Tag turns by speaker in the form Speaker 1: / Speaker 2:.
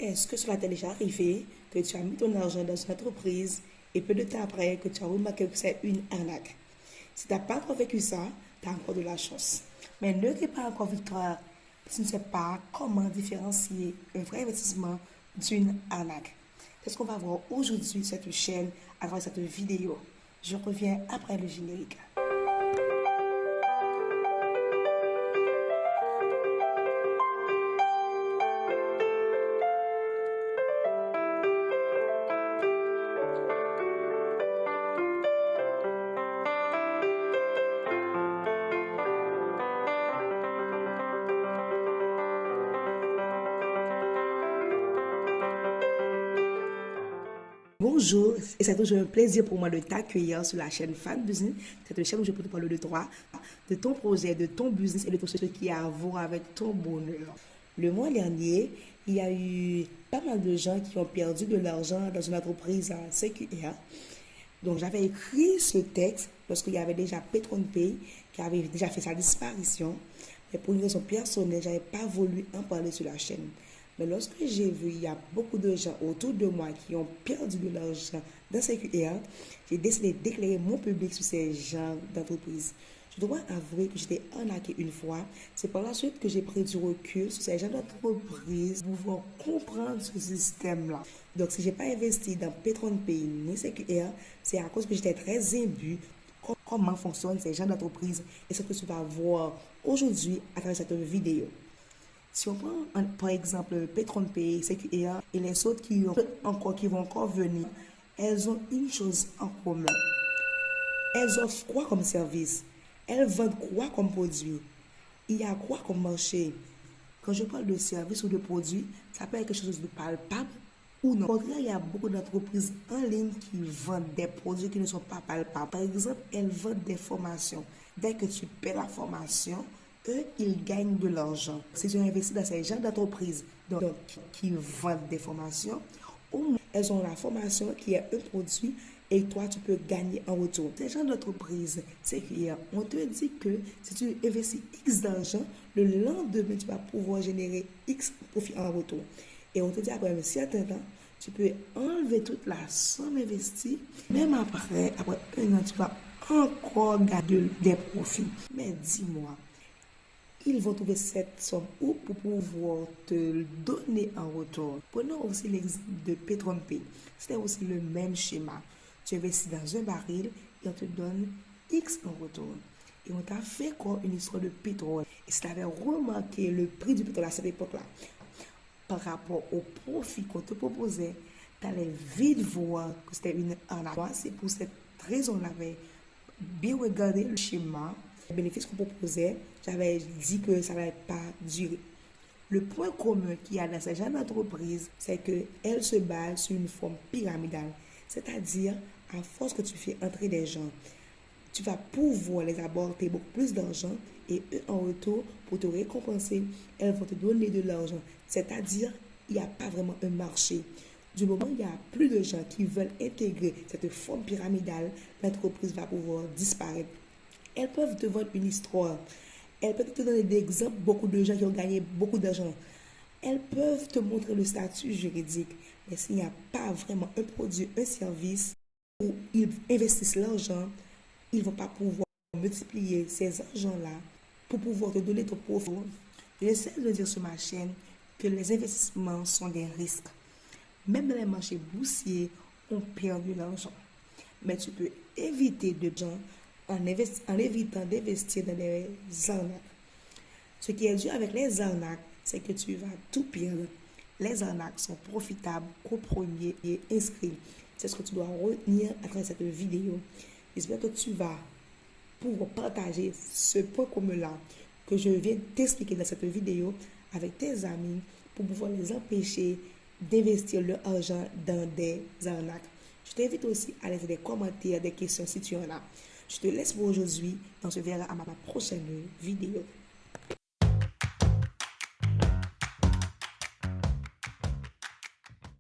Speaker 1: Est-ce que cela t'est déjà arrivé que tu as mis ton argent dans une entreprise et peu de temps après que tu as remarqué que c'est une arnaque? Si tu n'as pas encore vécu ça, tu as encore de la chance. Mais ne t'es pas encore victoire si tu ne sais pas comment différencier un vrai investissement d'une arnaque. C'est ce qu'on va voir aujourd'hui sur cette chaîne à travers cette vidéo. Je reviens après le générique. Bonjour, et c'est toujours un plaisir pour moi de t'accueillir sur la chaîne Fan Business. C'est une chaîne où je peux te parler de toi, de ton projet, de ton business et de tout ce qui a à voir avec ton bonheur. Le mois dernier, il y a eu pas mal de gens qui ont perdu de l'argent dans une entreprise à CQR. Donc, j'avais écrit ce texte lorsqu'il y avait déjà PetronPay qui avait déjà fait sa disparition. Mais pour une raison personnelle, je n'avais pas voulu en parler sur la chaîne. Mais lorsque j'ai vu il y a beaucoup de gens autour de moi qui ont perdu de l'argent dans CQR, j'ai décidé d'éclairer mon public sur ces gens d'entreprise. Je dois avouer que j'étais arnaquée une fois. C'est par la suite que j'ai pris du recul sur ces gens d'entreprise pour pouvoir comprendre ce système-là. Donc, si je n'ai pas investi dans PetronPay ni CQR, c'est à cause que j'étais très imbue comment fonctionnent ces gens d'entreprise et ce que tu vas voir aujourd'hui à travers cette vidéo. Si on prend par exemple PetronPay, CQR et les autres qui vont encore venir, elles ont une chose en commun. Elles offrent quoi comme service? Elles vendent quoi comme produit? Il y a quoi comme marché? Quand je parle de service ou de produit, ça peut être quelque chose de palpable ou non. Au contraire, il y a beaucoup d'entreprises en ligne qui vendent des produits qui ne sont pas palpables. Par exemple, elles vendent des formations. Dès que tu paies la formation, eux, ils gagnent de l'argent. Si tu investis dans ces gens d'entreprise qui vendent des formations, au moins, elles ont la formation qui est un produit et toi, tu peux gagner en retour. Ces gens d'entreprise, c'est qu'on te dit que si tu investis X d'argent, le lendemain, tu vas pouvoir générer X profit en retour. Et on te dit après un certain temps, tu peux enlever toute la somme investie. Même après un an, tu vas encore gagner des profits. Mais dis-moi, ils vont trouver cette somme où pour pouvoir te donner en retour. Prenons aussi l'exemple de PetronPay. C'était aussi le même schéma. Tu investis dans un baril et on te donne X en retour. Et on t'a fait quoi? Une histoire de pétrole. Et si tu avais remarqué le prix du pétrole à cette époque-là, par rapport au profit qu'on te proposait, tu allais vite voir que c'était une arnaque. C'est pour cette raison que j'avais bien regardé le schéma, les bénéfices qu'on proposait, j'avais dit que ça n'allait pas durer. Le point commun qu'il y a dans ces genre d'entreprise, c'est qu'elle se base sur une forme pyramidale. C'est-à-dire, à force que tu fais entrer des gens, tu vas pouvoir les apporter beaucoup plus d'argent et eux, en retour, pour te récompenser, elles vont te donner de l'argent. C'est-à-dire, il n'y a pas vraiment un marché. Du moment où il y a plus de gens qui veulent intégrer cette forme pyramidale, l'entreprise va pouvoir disparaître. Elles peuvent te vendre une histoire. Elles peuvent te donner des exemples, beaucoup de gens qui ont gagné beaucoup d'argent. Elles peuvent te montrer le statut juridique. Mais s'il n'y a pas vraiment un produit, un service où ils investissent l'argent, ils ne vont pas pouvoir multiplier ces argents-là pour pouvoir te donner ton profit. J'essaie de dire sur ma chaîne que les investissements sont des risques. Même dans les marchés boursiers, on perd de l'argent. Mais tu peux éviter de gens en évitant d'investir dans des arnaques. Ce qui est dur avec les arnaques, c'est que tu vas tout perdre. Les arnaques sont profitables qu'au premier et inscrit. C'est ce que tu dois retenir à travers cette vidéo. J'espère que tu vas pouvoir partager ce point commun-là que je viens t'expliquer dans cette vidéo avec tes amis pour pouvoir les empêcher d'investir leur argent dans des arnaques. Je t'invite aussi à laisser des commentaires, des questions si tu en as. Je te laisse pour aujourd'hui. On se verra à ma prochaine vidéo.